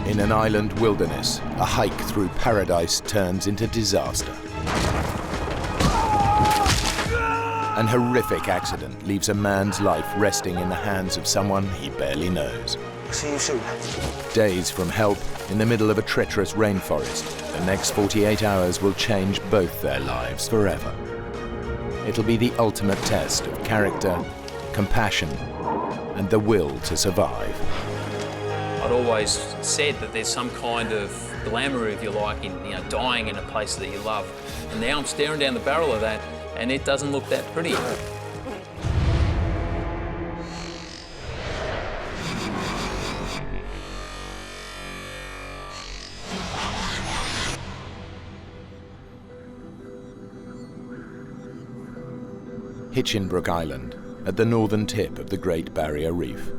In an island wilderness, a hike through paradise turns into disaster. An horrific accident leaves a man's life resting in the hands of someone he barely knows. See you soon. Days from help in the middle of a treacherous rainforest, the next 48 hours will change both their lives forever. It'll be the ultimate test of character, compassion, and the will to survive. I'd always said that there's some kind of glamour, if you like, in dying in a place that you love. And now I'm staring down the barrel of that, and it doesn't look that pretty. Hinchinbrook Island, at the northern tip of the Great Barrier Reef.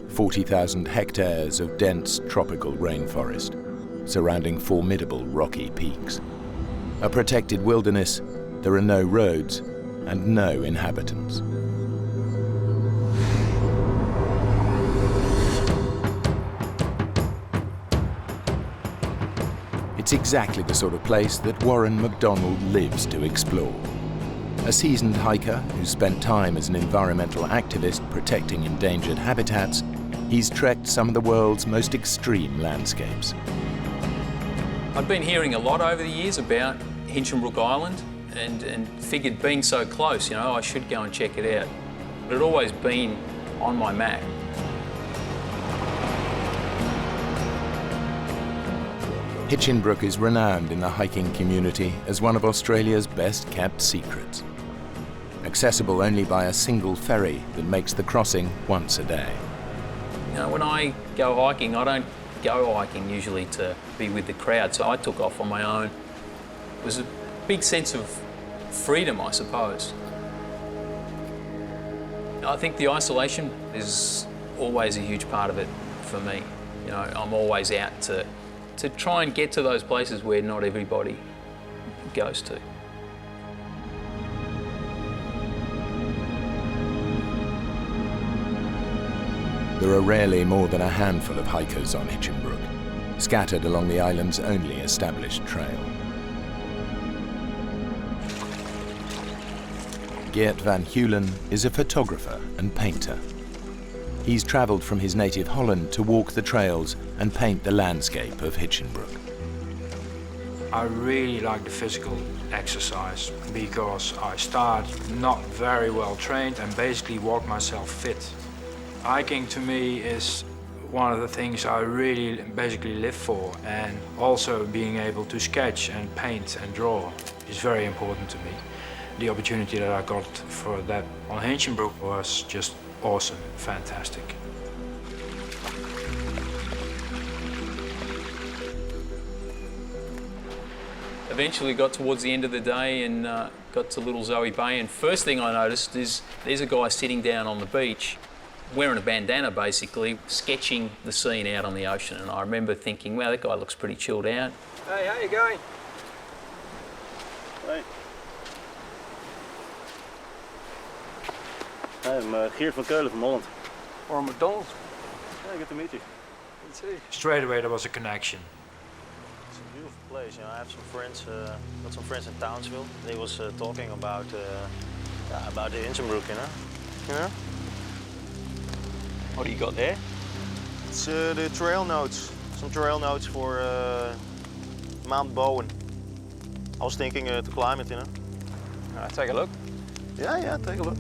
40,000 hectares of dense tropical rainforest, surrounding formidable rocky peaks. A protected wilderness, there are no roads and no inhabitants. It's exactly the sort of place that Warren MacDonald lives to explore. A seasoned hiker who spent time as an environmental activist protecting endangered habitats, he's trekked some of the world's most extreme landscapes. I've been hearing a lot over the years about Hinchinbrook Island and figured being so close, I should go and check it out. But it had always been on my map. Hinchinbrook is renowned in the hiking community as one of Australia's best-kept secrets. Accessible only by a single ferry that makes the crossing once a day. When I go hiking, I don't go hiking usually to be with the crowd, so I took off on my own. It was a big sense of freedom, I suppose. I think the isolation is always a huge part of it for me. I'm always out to try and get to those places where not everybody goes to. There are rarely more than a handful of hikers on Hinchinbrook, scattered along the island's only established trail. Geert van Heulen is a photographer and painter. He's travelled from his native Holland to walk the trails and paint the landscape of Hinchinbrook. I really like the physical exercise because I start not very well trained and basically walk myself fit. Hiking to me is one of the things I really basically live for, and also being able to sketch and paint and draw is very important to me. The opportunity that I got for that on Hinchinbrook was just awesome, fantastic. Eventually got towards the end of the day and got to Little Zoe Bay, and first thing I noticed is there's a guy sitting down on the beach wearing a bandana basically, sketching the scene out on the ocean, and I remember thinking, wow, that guy looks pretty chilled out. Hey, how you going? Hey. I'm Geert van Keulen from Holland. Or McDonald's. Yeah, good to meet you. Good to see you. Straight away there was a connection. It's a beautiful place. I have some friends, got some friends in Townsville. They was talking about the Hinchinbrook, you know? What do you got there? It's the trail notes. Some trail notes for Mount Bowen. I was thinking to climb it, Take a look. Yeah, take a look.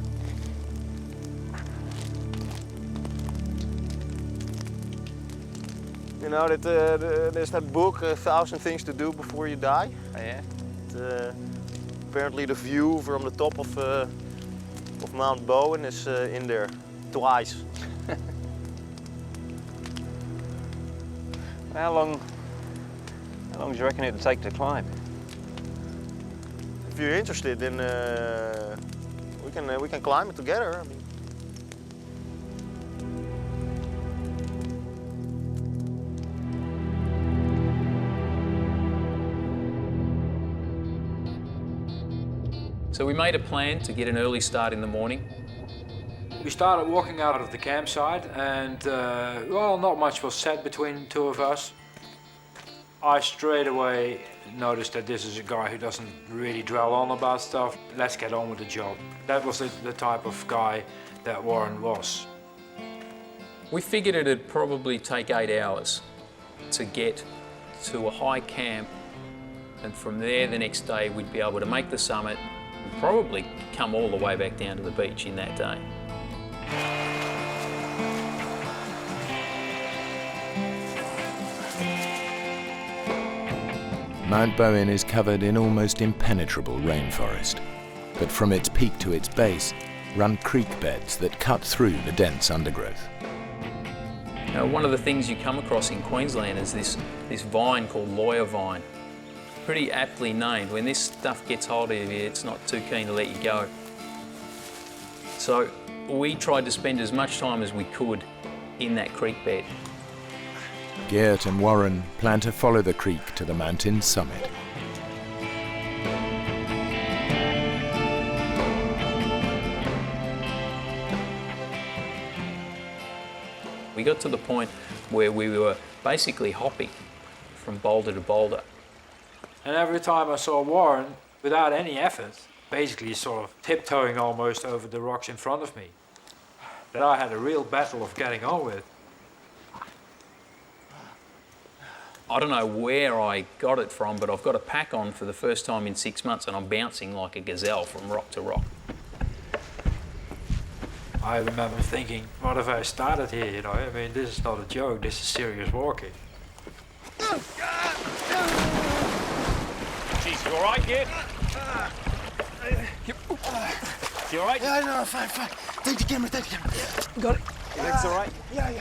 There's that book, 1,000 Things to Do Before You Die. Oh, yeah? Apparently the view from the top of Mount Bowen is in there twice. How long do you reckon it'd take to climb? If you're interested, then we can climb it together. I mean. So we made a plan to get an early start in the morning. We started walking out of the campsite and, well, not much was said between the two of us. I straight away noticed that this is a guy who doesn't really dwell on about stuff. Let's get on with the job. That was the type of guy that Warren was. We figured it'd probably take 8 hours to get to a high camp, and from there the next day we'd be able to make the summit and probably come all the way back down to the beach in that day. Mount Bowen is covered in almost impenetrable rainforest, but from its peak to its base run creek beds that cut through the dense undergrowth. Now, one of the things you come across in Queensland is this vine called lawyer vine. Pretty aptly named. When this stuff gets hold of you, it's not too keen to let you go. So we tried to spend as much time as we could in that creek bed. Geert and Warren plan to follow the creek to the mountain's summit. We got to the point where we were basically hopping from boulder to boulder. And every time I saw Warren, without any effort, basically sort of tiptoeing almost over the rocks in front of me, that I had a real battle of getting on with. I don't know where I got it from, but I've got a pack on for the first time in 6 months and I'm bouncing like a gazelle from rock to rock. I remember thinking, what if I started here, you know? I mean, this is not a joke, this is serious walking. Jeez, you all right, kid? You all right? Yeah, no, fine. Take the camera. Got it. Your legs all right? Yeah.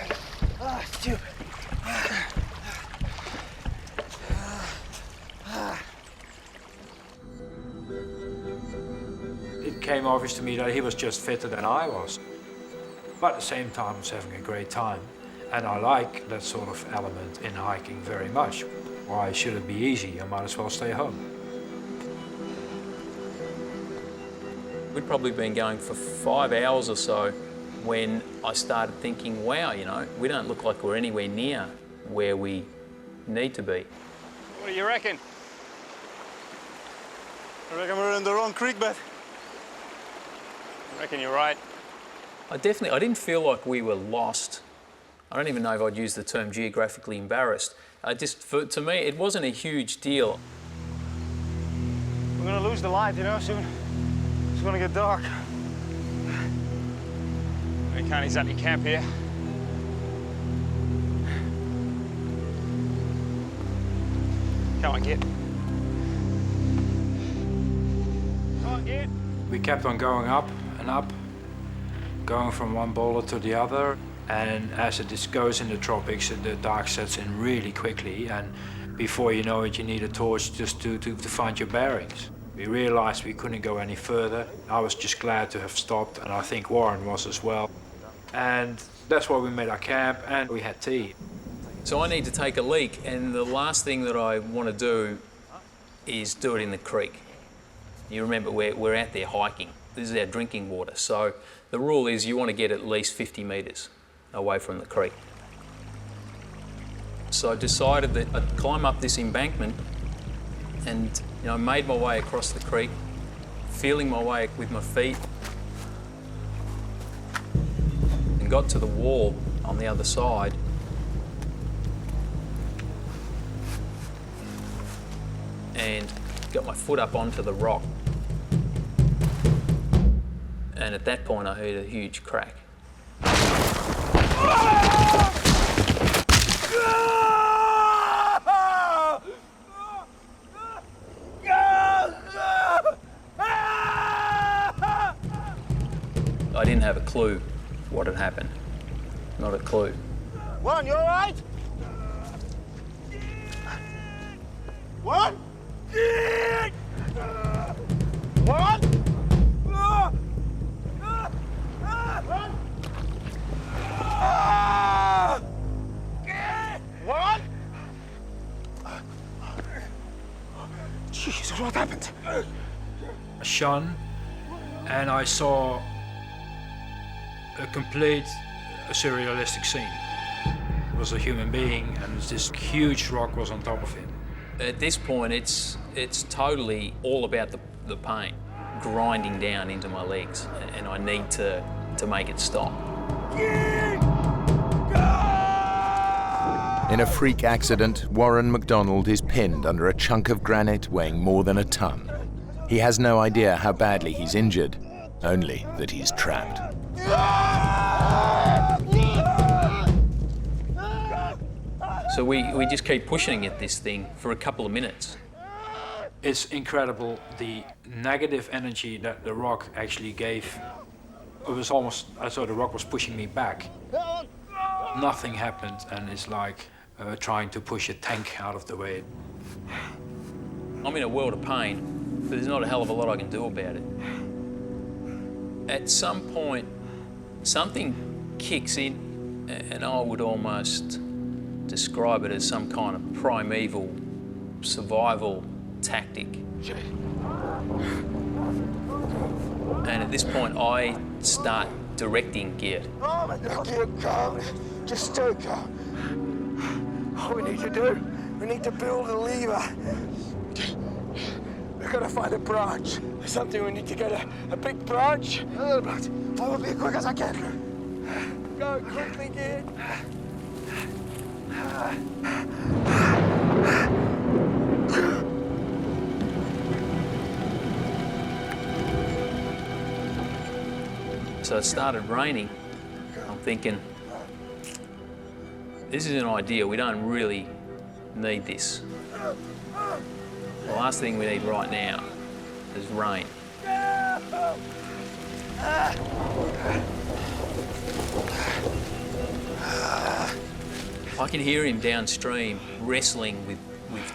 Stupid. It came obvious to me that he was just fitter than I was. But at the same time, I was having a great time. And I like that sort of element in hiking very much. Why should it be easy? I might as well stay home. We'd probably been going for 5 hours or so when I started thinking, wow, you know, we don't look like we're anywhere near where we need to be. What do you reckon? I reckon we're in the wrong creek bed. I reckon you're right. I didn't feel like we were lost. I don't even know if I'd use the term geographically embarrassed. To me, it wasn't a huge deal. We're gonna lose the light, you know, soon. It's gonna get dark. We can't exactly camp here. Come on, kid. Come on, kid. We kept on going up and up, going from one boulder to the other. And as it goes in the tropics, the dark sets in really quickly. And before you know it, you need a torch just to find your bearings. We realized we couldn't go any further. I was just glad to have stopped, and I think Warren was as well. And that's why we made our camp, and we had tea. So I need to take a leak, and the last thing that I want to do is do it in the creek. You remember, we're out there hiking. This is our drinking water. So the rule is you want to get at least 50 metres away from the creek. So I decided that I'd climb up this embankment and, you know, made my way across the creek, feeling my way with my feet, and got to the wall on the other side. And got my foot up onto the rock. And at that point I heard a huge crack. I didn't have a clue what had happened. Not a clue. Warren, you all right? Warren? Warren? Warren? Jesus, what happened? I shone, and I saw a complete surrealistic scene. It was a human being, and this huge rock was on top of him. At this point, it's totally all about the pain, grinding down into my legs, and I need to make it stop. In a freak accident, Warren MacDonald is pinned under a chunk of granite weighing more than a ton. He has no idea how badly he's injured, only that he's trapped. So we just keep pushing at this thing for a couple of minutes. It's incredible the negative energy that the rock actually gave. It was almost as though the rock was pushing me back. Nothing happened, and it's like trying to push a tank out of the way. I'm in a world of pain, but there's not a hell of a lot I can do about it. At some point, something kicks in, and I would almost describe it as some kind of primeval survival tactic. And at this point, I start directing Geert. Oh my God, Geert, calm. Just stay calm. All we need to do, we need to build a lever. We've got to find a branch. Something we need to get a big branch. A little branch. I will be as quick as I can. Go quickly, Geert. So it started raining. I'm thinking, this isn't ideal. We don't really need this. The last thing we need right now is rain. I can hear him downstream wrestling with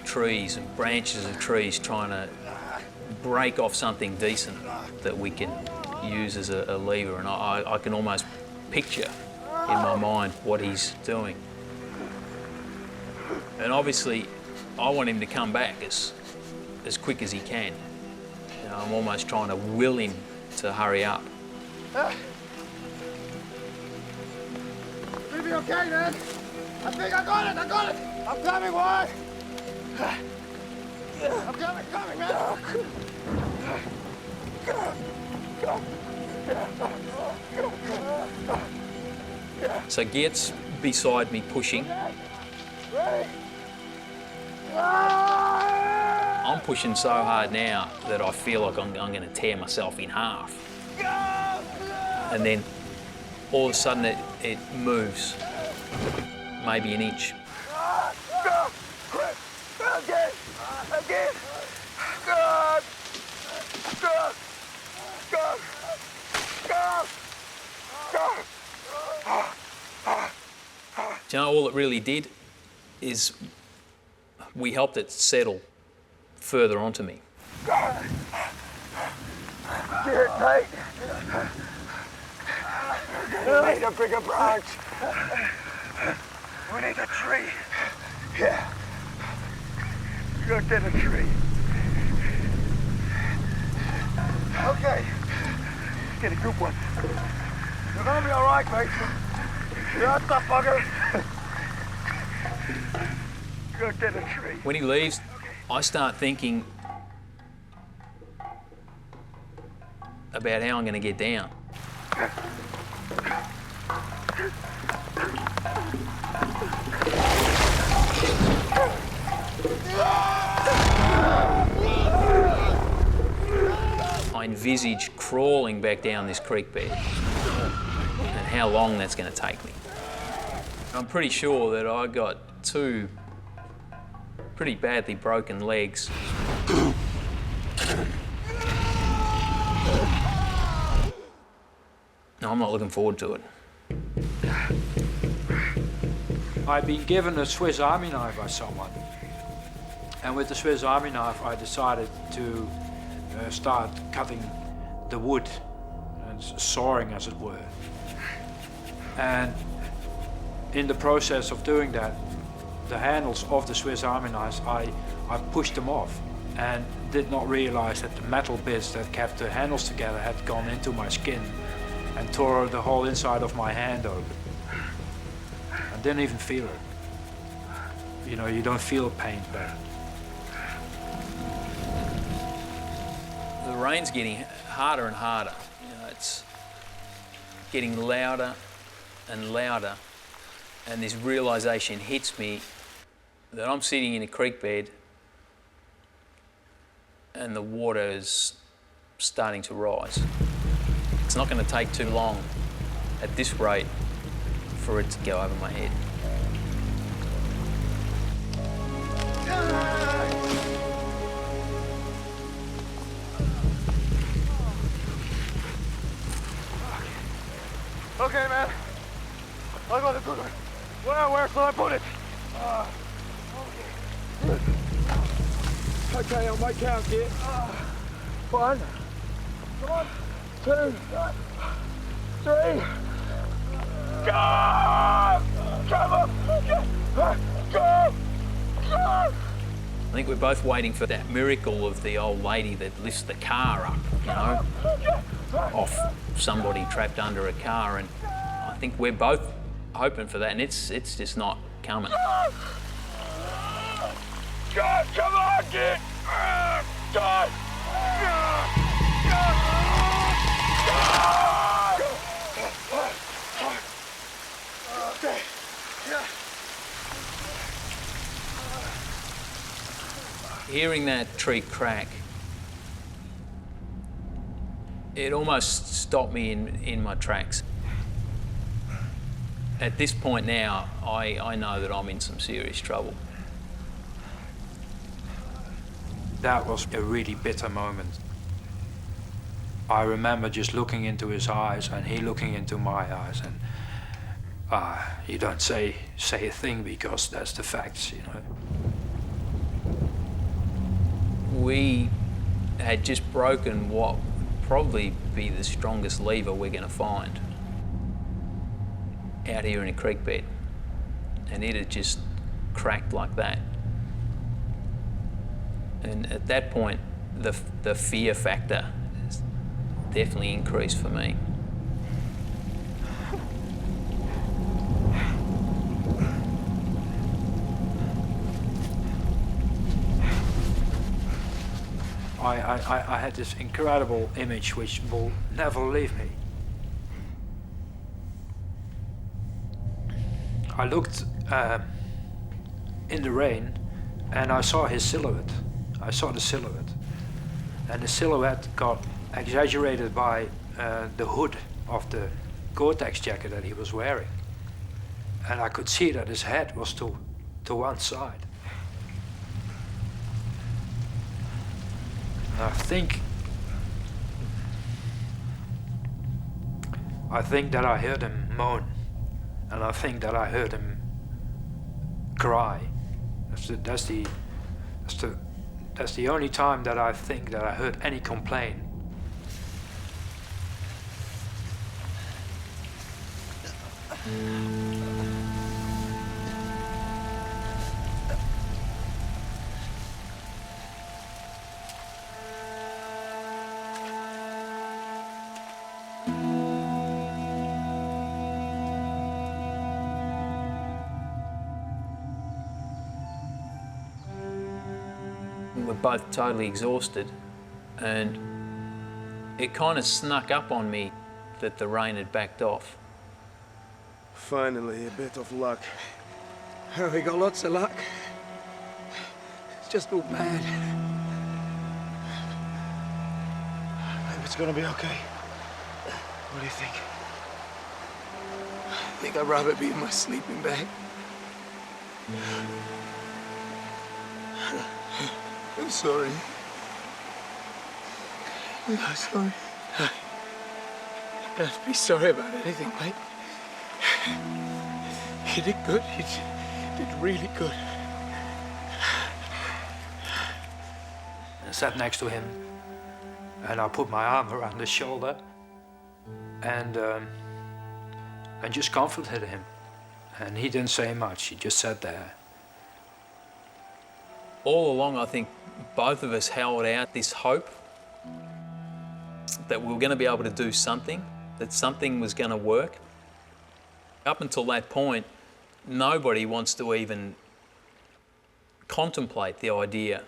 trees and branches of trees, trying to break off something decent that we can use as a lever, and I can almost picture in my mind what he's doing. And obviously, I want him to come back as quick as he can. You know, I'm almost trying to will him to hurry up. You'll be okay, man. I think I got it. I'm coming, Warren. I'm coming, man. So Geert's beside me pushing. I'm pushing so hard now that I feel like I'm going to tear myself in half. And then all of a sudden it moves, maybe an inch. Again. Do you know, all it really did is we helped it settle further onto me. Geert, mate. We need a bigger branch. We need a tree. Yeah. Go get a tree. Okay. Get a good one. You're gonna be all right, mate. You're a tough bugger. Go get a tree. When he leaves, I start thinking about how I'm going to get down. I envisage crawling back down this creek bed and how long that's going to take me. I'm pretty sure that I got two pretty badly broken legs. No, I'm not looking forward to it. I'd been given a Swiss Army knife by someone. And with the Swiss Army knife, I decided to start cutting the wood and sawing, as it were. And in the process of doing that, the handles of the Swiss Army knives, I pushed them off and did not realize that the metal bits that kept the handles together had gone into my skin and tore the whole inside of my hand open. I didn't even feel it. You know, you don't feel pain, but The rain's getting harder and harder. You know, it's getting louder and louder, and this realisation hits me that I'm sitting in a creek bed and the water is starting to rise. It's not going to take too long at this rate for it to go over my head. Okay, man. I got a good one. Where shall I put it? Okay. Good. Okay, on my count here. 1, 2, 3. Go! Come on! Go! Go! I think we're both waiting for that miracle of the old lady that lifts the car up, you know, off somebody trapped under a car, and I think we're both hoping for that, and it's just not coming. God, come on, kid! God! Okay. Hearing that tree crack, it almost stopped me in my tracks. At this point now, I know that I'm in some serious trouble. That was a really bitter moment. I remember just looking into his eyes and he looking into my eyes, and you don't say a thing because that's the facts, you know. We had just broken what would probably be the strongest lever we're going to find out here in a creek bed, and it had just cracked like that. And at that point, the fear factor has definitely increased for me. I had this incredible image which will never leave me. I looked in the rain and I saw his silhouette. I saw the silhouette. And the silhouette got exaggerated by the hood of the Gore-Tex jacket that he was wearing. And I could see that his head was to one side. I think that I heard him moan, and I think that I heard him cry. That's the only time that I think that I heard any complaint. We're both totally exhausted, and it kind of snuck up on me that the rain had backed off. Finally, a bit of luck. Oh, we got lots of luck. It's just all bad. Maybe it's gonna be okay. What do you think? I think I'd rather be in my sleeping bag. I'm sorry. I'm sorry. You don't have to be sorry about anything, mate. You did good. You did really good. I sat next to him, and I put my arm around his shoulder, and just comforted him. And he didn't say much. He just sat there. All along, I think both of us held out this hope that we were going to be able to do something, that something was going to work. Up until that point, nobody wants to even contemplate the idea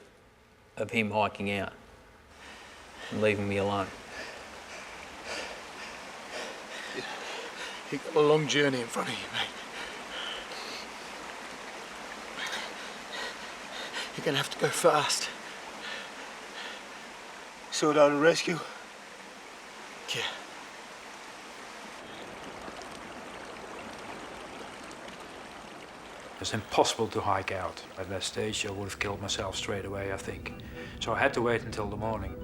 of him hiking out. and leaving me alone. You've got a long journey in front of you, mate. You're gonna have to go fast. Sort out a rescue? Yeah. It's impossible to hike out. At that stage, I would have killed myself straight away, I think. So I had to wait until the morning.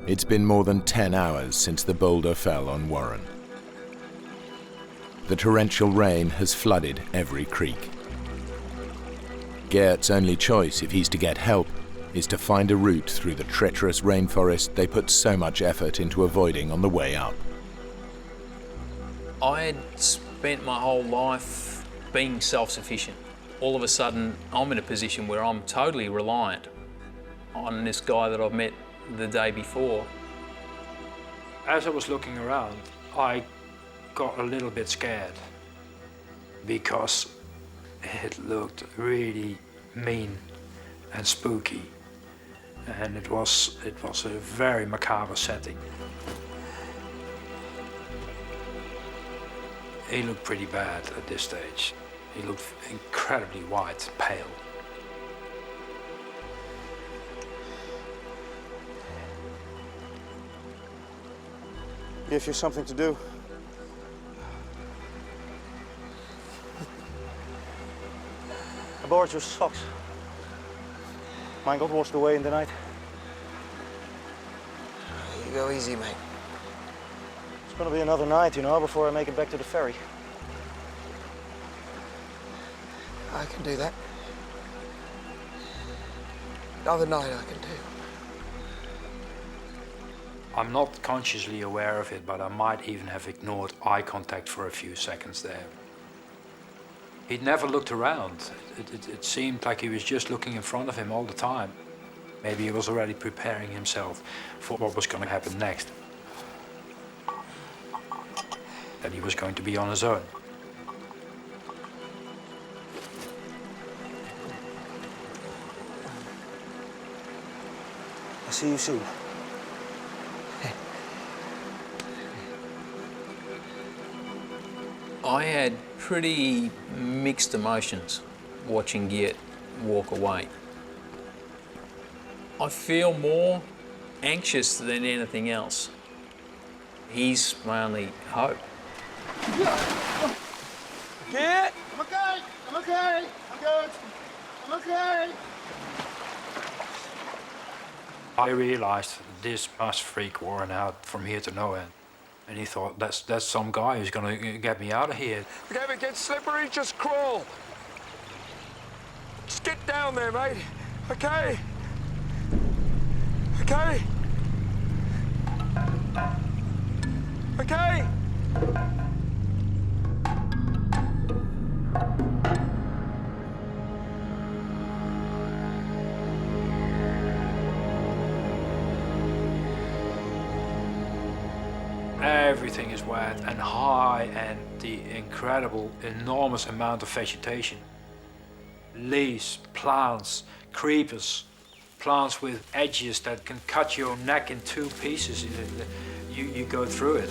It's been more than 10 hours since the boulder fell on Warren. The torrential rain has flooded every creek. Geert's only choice, if he's to get help, is to find a route through the treacherous rainforest they put so much effort into avoiding on the way up. I had spent my whole life being self-sufficient. All of a sudden, I'm in a position where I'm totally reliant on this guy that I've met the day before. As I was looking around, I got a little bit scared because it looked really mean and spooky, and it was a very macabre setting. He looked pretty bad at this stage. He looked incredibly white, pale. Give you something to do. I borrowed your socks. Mine got washed away in the night. You go easy, mate. It's gonna be another night, you know, before I make it back to the ferry. I can do that. Another night I can do. I'm not consciously aware of it, but I might even have ignored eye contact for a few seconds there. He'd never looked around. It seemed like he was just looking in front of him all the time. Maybe he was already preparing himself for what was going to happen next. That he was going to be on his own. I'll see you soon. I had pretty mixed emotions watching Geert walk away. I feel more anxious than anything else. He's my only hope. Geert! I'm okay! I'm okay! I'm good! I'm okay! I realized this must freak Warren out from here to nowhere. And he thought, that's some guy who's gonna get me out of here. Okay, if it gets slippery, just crawl. Just get down there, mate. Okay? Okay? Okay? Everything is wet and high, and the incredible, enormous amount of vegetation. Leaves, plants, creepers, plants with edges that can cut your neck in two pieces. You go through it.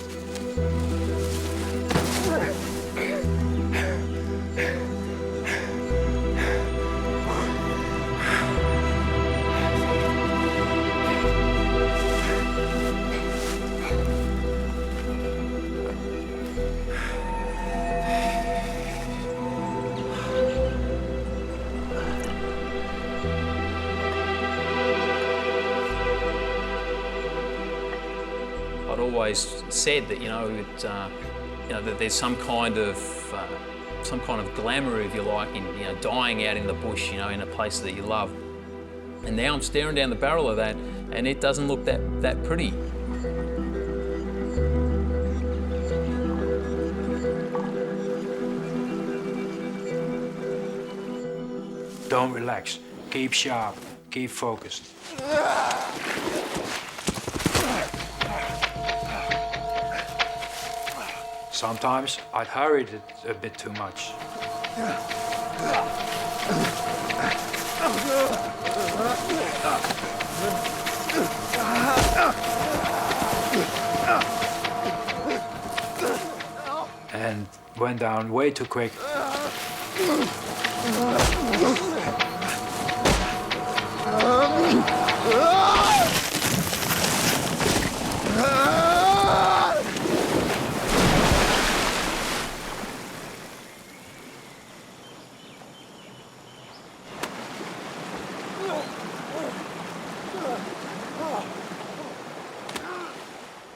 I'd always said that that there's some kind of glamour, if you like, in dying out in the bush, in a place that you love. And now I'm staring down the barrel of that, and it doesn't look that pretty. Don't relax. Keep sharp. Keep focused. Sometimes I'd hurried it a bit too much. And went down way too quick.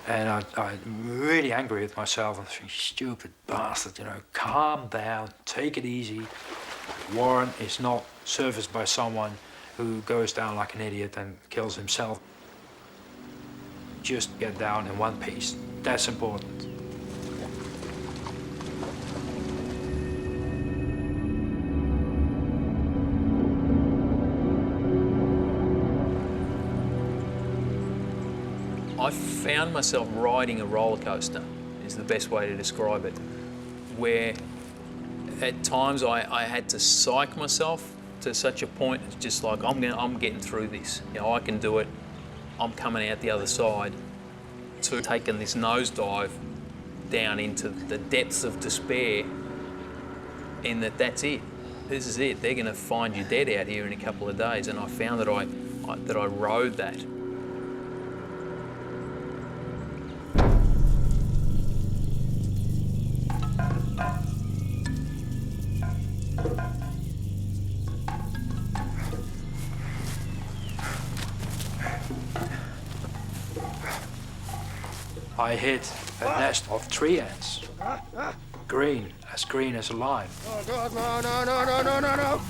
And I'm really angry with myself. I'm thinking, stupid bastard, you know, calm down, take it easy. Warren is not serviced by someone who goes down like an idiot and kills himself. Just get down in one piece. That's important. I found myself riding a roller coaster, is the best way to describe it, where at times I had to psych myself to such a point, it's just like, I'm getting through this. You know, I can do it, I'm coming out the other side, to taking this nosedive down into the depths of despair, in that's it. This is it. They're going to find you dead out here in a couple of days, and I found that I rode that. I hit a nest of tree ants. Green as a lime. Oh God, no, no, no, no, no, no, no, no!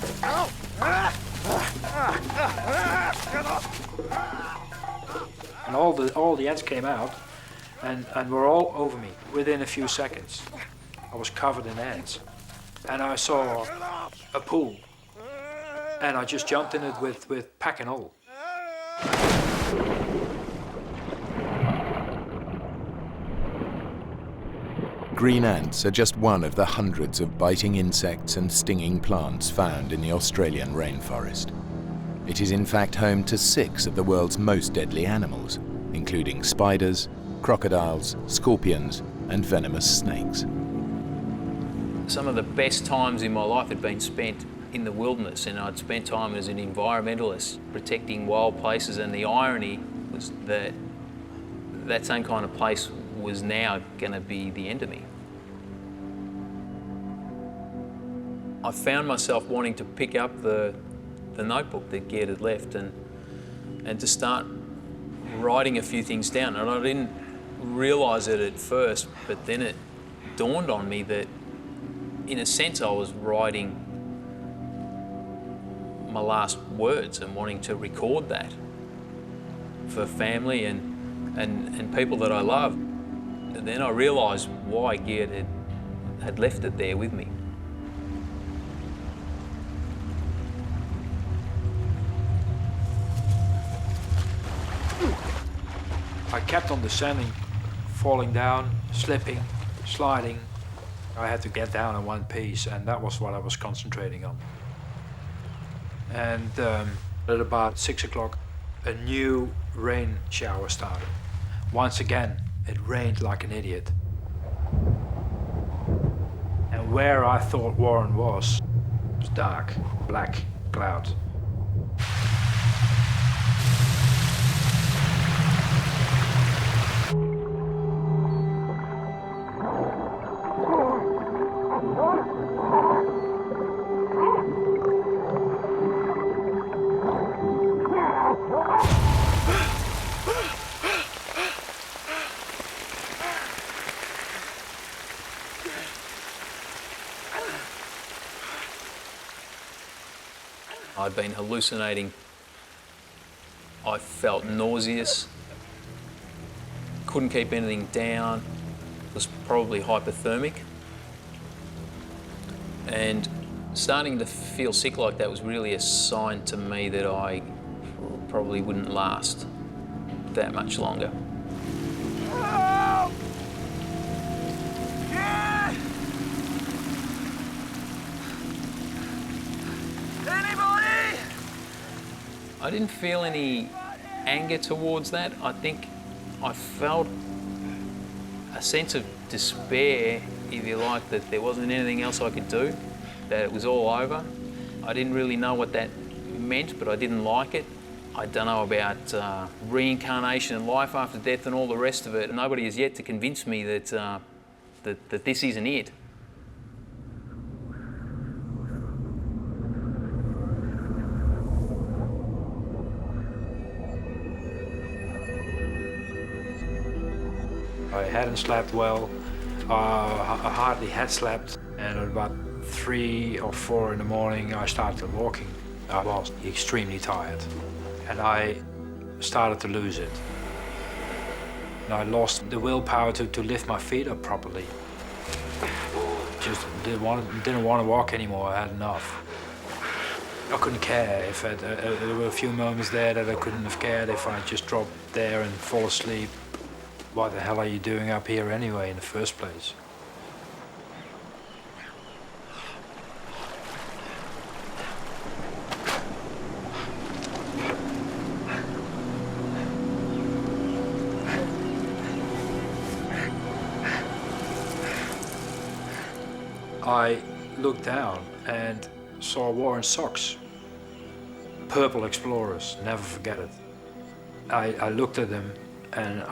Get off! And all the ants came out and were all over me within a few seconds. I was covered in ants. And I saw a pool. And I just jumped in it with pack and all. Green ants are just one of the hundreds of biting insects and stinging plants found in the Australian rainforest. It is in fact home to 6 of the world's most deadly animals, including spiders, crocodiles, scorpions, and venomous snakes. Some of the best times in my life had been spent in the wilderness, and I'd spent time as an environmentalist protecting wild places, and the irony was that that same kind of place was now going to be the end of me. I found myself wanting to pick up the notebook that Gerd had left and to start writing a few things down. And I didn't realise it at first, but then it dawned on me that in a sense I was writing my last words and wanting to record that for family and people that I love. And then I realised why Gerd had left it there with me. I kept on descending, falling down, slipping, sliding. I had to get down in one piece, and that was what I was concentrating on. And at about 6 o'clock, a new rain shower started. Once again, it rained like an idiot. And where I thought Warren was dark, black cloud. I'd been hallucinating. I felt nauseous, couldn't keep anything down, was probably hypothermic. And starting to feel sick like that was really a sign to me that I probably wouldn't last that much longer. Help! Yeah! I didn't feel any anger towards that. I think I felt a sense of despair, if you like, that there wasn't anything else I could do, that it was all over. I didn't really know what that meant, but I didn't like it. I don't know about reincarnation and life after death and all the rest of it. Nobody has yet to convince me that, that this isn't it. I hadn't slept well. I hardly had slept, and at about 3 or 4 in the morning I started walking. I was extremely tired, and I started to lose it. And I lost the willpower to lift my feet up properly. Just didn't want to walk anymore. I had enough. I couldn't care if there were a few moments there that I couldn't have cared if I just dropped there and fall asleep. What the hell are you doing up here anyway in the first place? I looked down and saw Warren's socks. Purple Explorers, never forget it. I looked at them, and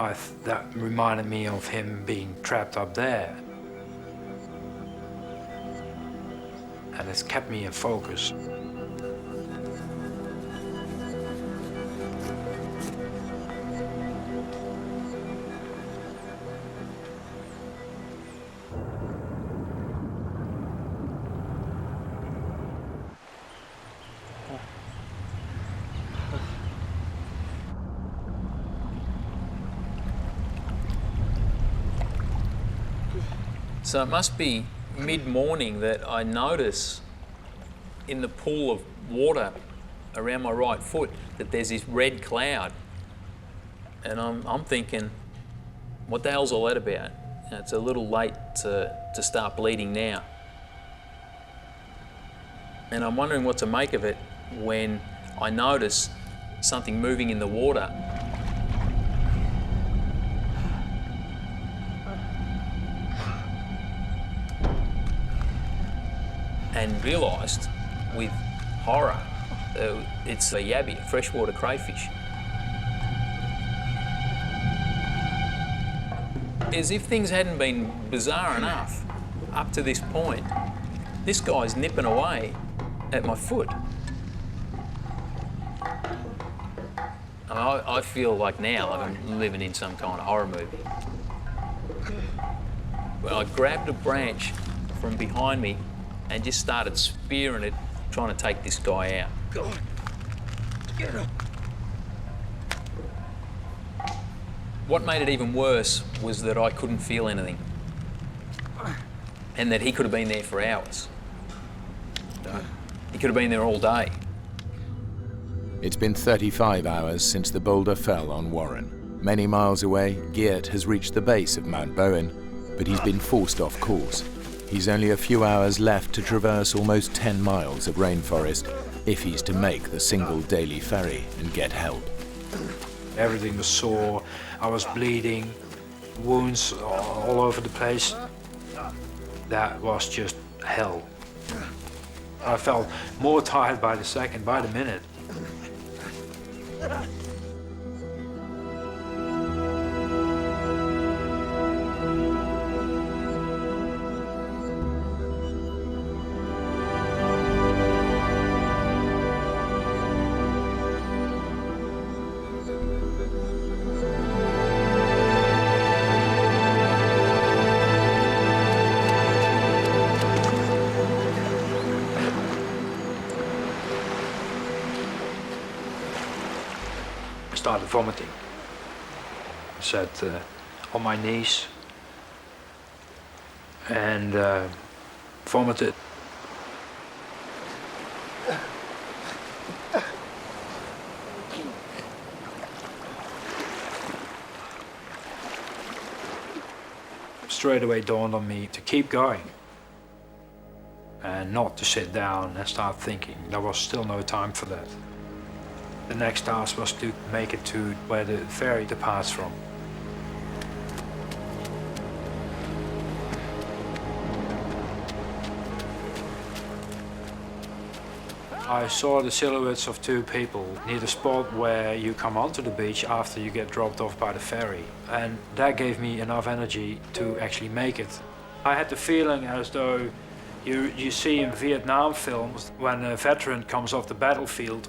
that reminded me of him being trapped up there. And it's kept me in focus. So it must be mid-morning that I notice in the pool of water around my right foot that there's this red cloud. And I'm thinking, what the hell's all that about? You know, it's a little late to start bleeding now. And I'm wondering what to make of it when I notice something moving in the water. And realised with horror, it's a yabby, a freshwater crayfish. As if things hadn't been bizarre enough up to this point, this guy's nipping away at my foot. And I feel like now like I'm living in some kind of horror movie. Well, I grabbed a branch from behind me and just started spearing it, trying to take this guy out. Go on. Get him. What made it even worse was that I couldn't feel anything, and that he could have been there for hours. He could have been there all day. It's been 35 hours since the boulder fell on Warren. Many miles away, Geert has reached the base of Mount Bowen, but he's been forced off course. He's only a few hours left to traverse almost 10 miles of rainforest if he's to make the single daily ferry and get help. Everything was sore, I was bleeding, wounds all over the place. That was just hell. I felt more tired by the second, by the minute. I started vomiting. I sat on my knees and vomited. Straight away dawned on me to keep going and not to sit down and start thinking. There was still no time for that. The next task was to make it to where the ferry departs from. I saw the silhouettes of two people near the spot where you come onto the beach after you get dropped off by the ferry. And that gave me enough energy to actually make it. I had the feeling as though you see in Vietnam films when a veteran comes off the battlefield.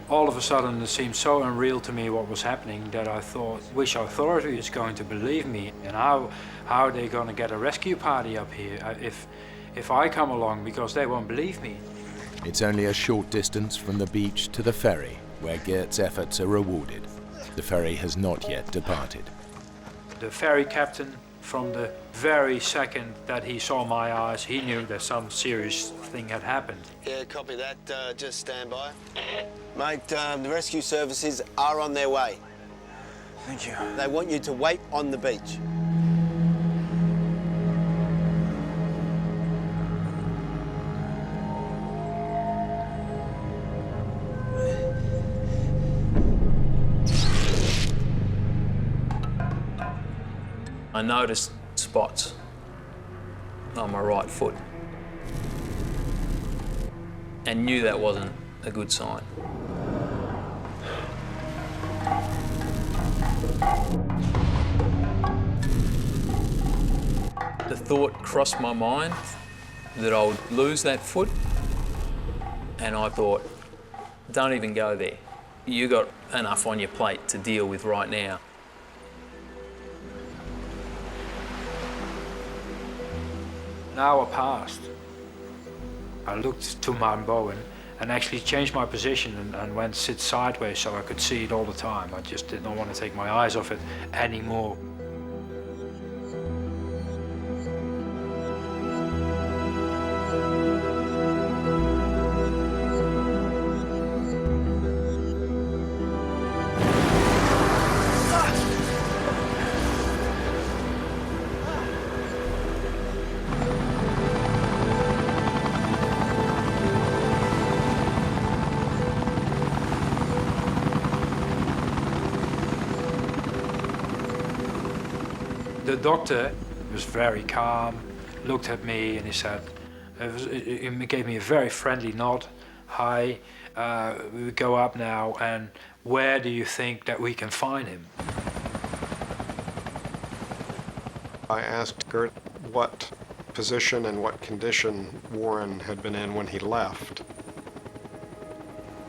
All of a sudden it seemed so unreal to me what was happening that I thought, which authority is going to believe me? And how are they going to get a rescue party up here if I come along, because they won't believe me? It's only a short distance from the beach to the ferry, where Geert's efforts are rewarded. The ferry has not yet departed. The ferry captain, from the very second that he saw my eyes, he knew that some serious thing had happened. Yeah, copy that. Just stand by. Mate, the rescue services are on their way. Thank you. They want you to wait on the beach. I noticed spots on my right foot and knew that wasn't a good sign. The thought crossed my mind that I would lose that foot, and I thought, don't even go there. You got enough on your plate to deal with right now. An hour passed. I looked to Mount Bowen and actually changed my position and went sit sideways so I could see it all the time. I just did not want to take my eyes off it anymore. The doctor was very calm, looked at me and he said, he gave me a very friendly nod. Hi, we go up now, and where do you think that we can find him? I asked Geert what position and what condition Warren had been in when he left.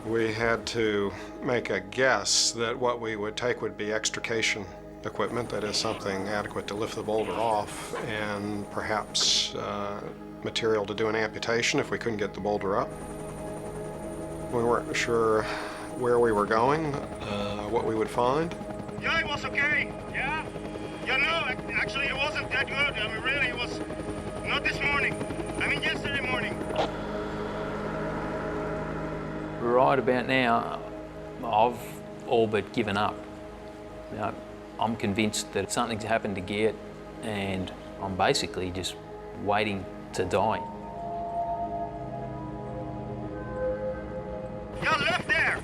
We had to make a guess that what we would take would be extrication equipment, that is something adequate to lift the boulder off, and perhaps material to do an amputation if we couldn't get the boulder up. We weren't sure where we were going, what we would find. Yeah, it was okay. Yeah? Yeah, no, actually it wasn't that good. I mean, really, it was not this morning. I mean, yesterday morning. Right about now, I've all but given up. You know, I'm convinced that something's happened to Geert, and I'm basically just waiting to die. Yeah, left there.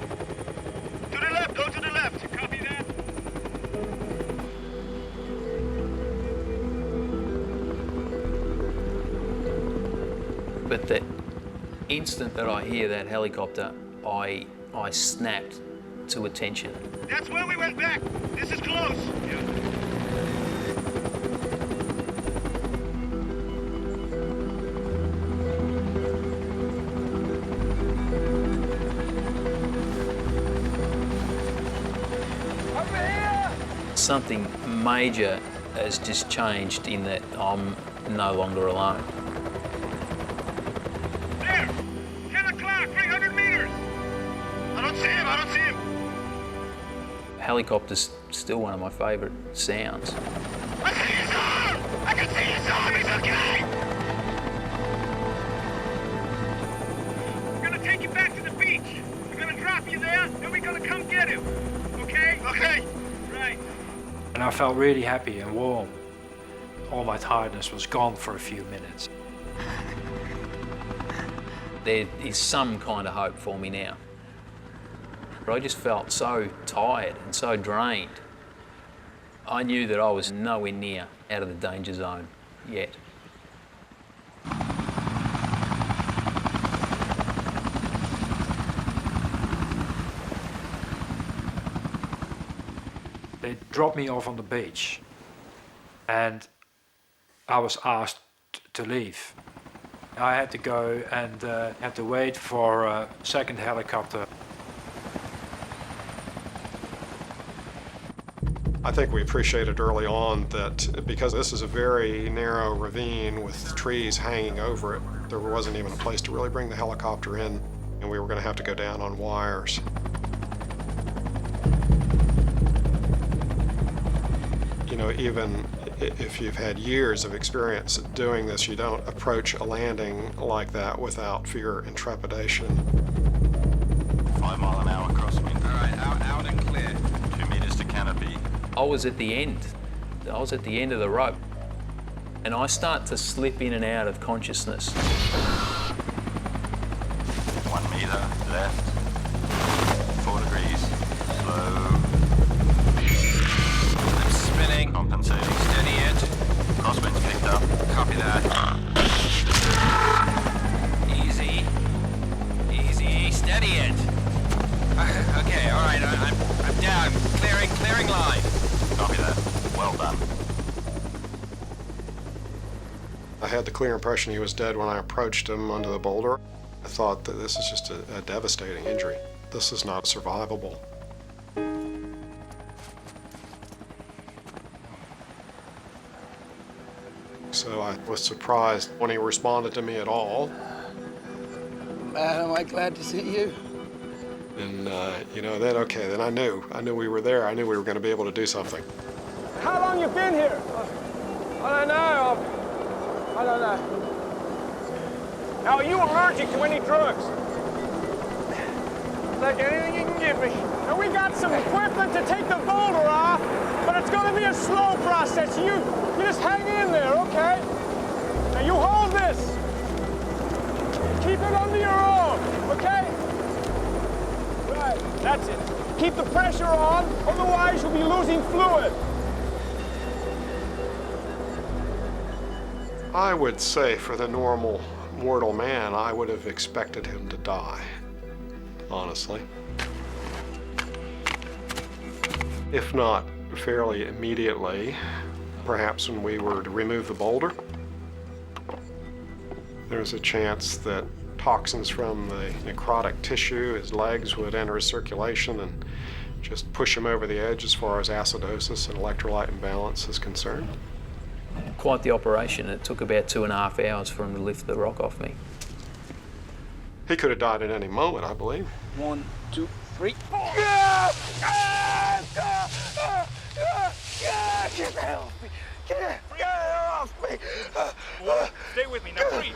To the left, go to the left. Copy that. But the instant that I hear that helicopter, I snapped to attention. That's where we went back. This is close. Yeah. Something major has just changed in that I'm no longer alone. There! 10 o'clock, 300 meters! I don't see him, I don't see him! Helicopter's still one of my favourite sounds. I see his arm! I can see his arm, he's okay! We're gonna take you back to the beach. We're gonna drop you there, then we're gonna come get him. Okay? Okay. Right. And I felt really happy and warm. All my tiredness was gone for a few minutes. There is some kind of hope for me now. But I just felt so tired and so drained. I knew that I was nowhere near out of the danger zone yet. They dropped me off on the beach and I was asked to leave. I had to go and had to wait for a second helicopter. I think we appreciated early on that because this is a very narrow ravine with trees hanging over it, there wasn't even a place to really bring the helicopter in, and we were going to have to go down on wires. You know, even if you've had years of experience doing this, you don't approach a landing like that without fear and trepidation. 5 mile an hour crosswind. All right, out and clear. 2 meters to canopy. I was at the end. I was at the end of the rope. And I start to slip in and out of consciousness. 1 meter left. 4 degrees. Slow. I'm spinning. Compensating. Steady it. Crosswind's picked up. Copy that. Easy. Easy. Steady it. Okay, all right. I'm down. Clearing line. Copy that. Well done. I had the clear impression he was dead when I approached him under the boulder. I thought that this is just a devastating injury. This is not survivable. So I was surprised when he responded to me at all. Man, am I glad to see you. And, you know, then I knew we were there. I knew we were going to be able to do something. How long you been here? I don't know. I don't know. Now, are you allergic to any drugs? Like anything you can give me. Now, we got some equipment to take the boulder off, but it's going to be a slow process. You just hang in there, okay? Now, you hold this. Keep it under your arm, okay? Right, that's it. Keep the pressure on, otherwise you'll be losing fluid. I would say for the normal mortal man, I would have expected him to die, honestly. If not fairly immediately, perhaps when we were to remove the boulder, there's a chance that toxins from the necrotic tissue, his legs, would enter his circulation and just push him over the edge as far as acidosis and electrolyte imbalance is concerned. Quite the operation. It took about 2.5 hours for him to lift the rock off me. He could have died at any moment, I believe. 1, 2, 3. Get the hell off me! Get off me! Stay with me, now breathe.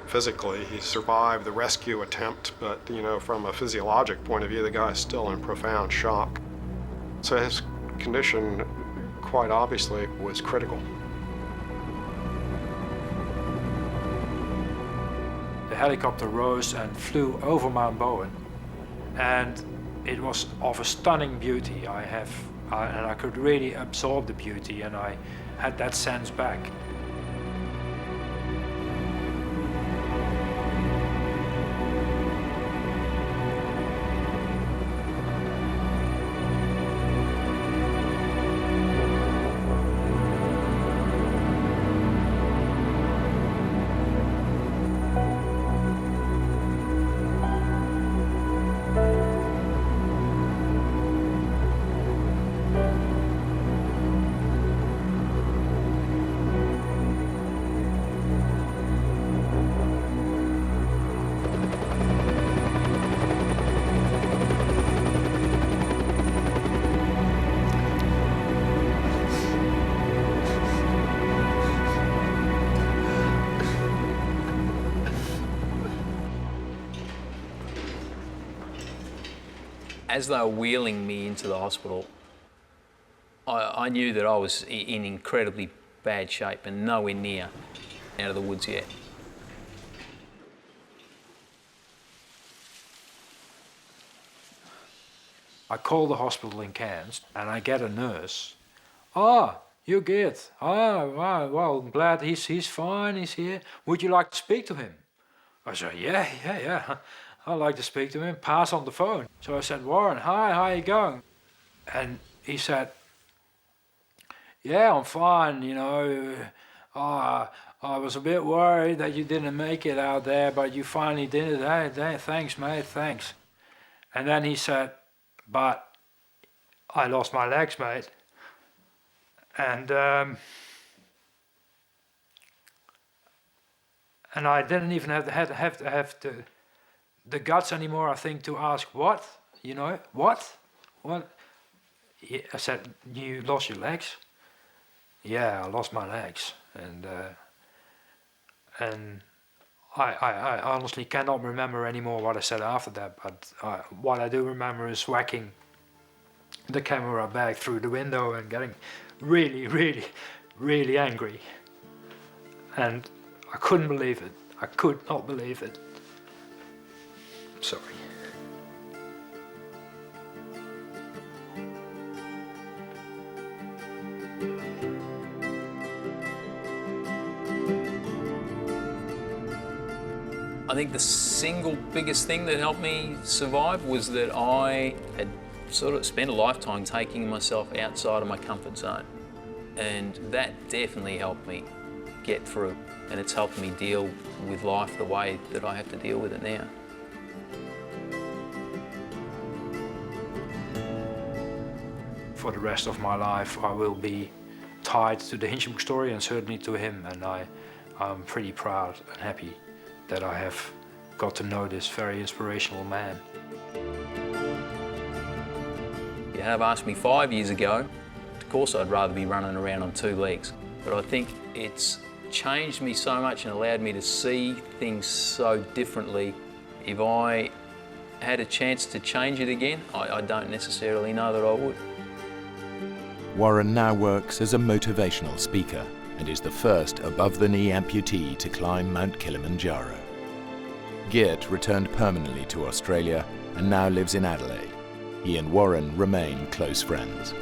Physically, he survived the rescue attempt, but, you know, from a physiologic point of view, the guy's still in profound shock. So his condition, quite obviously, was critical. The helicopter rose and flew over Mount Bowen, and it was of a stunning beauty. And I could really absorb the beauty, and I had that sense back. As they were wheeling me into the hospital, I knew that I was in incredibly bad shape and nowhere near out of the woods yet. I call the hospital in Cairns and I get a nurse. "Ah, you're good. Ah, wow, well, I'm glad he's fine, he's here. Would you like to speak to him?" I said, yeah. I'd like to speak to him. Pass on the phone. So I said, "Warren, hi, how you going?" And he said, "Yeah, I'm fine, you know. I was a bit worried that you didn't make it out there, but you finally did it. Hey, thanks, mate, thanks." And then he said, "But I lost my legs, mate." And I didn't even have the guts anymore, I think, to ask what, you know, what? I said, "You lost your legs?" "Yeah, I lost my legs." And I honestly cannot remember anymore what I said after that, but what I do remember is whacking the camera back through the window and getting really, really, really angry. And I couldn't believe it. I could not believe it. Sorry. I think the single biggest thing that helped me survive was that I had sort of spent a lifetime taking myself outside of my comfort zone. And that definitely helped me get through. And it's helped me deal with life the way that I have to deal with it now. For the rest of my life, I will be tied to the Hinchinbrook story and certainly to him. And I'm pretty proud and happy that I have got to know this very inspirational man. You have asked me 5 years ago, of course I'd rather be running around on 2 legs, but I think it's changed me so much and allowed me to see things so differently. If I had a chance to change it again, I don't necessarily know that I would. Warren now works as a motivational speaker and is the first above-the-knee amputee to climb Mount Kilimanjaro. Geert returned permanently to Australia and now lives in Adelaide. He and Warren remain close friends.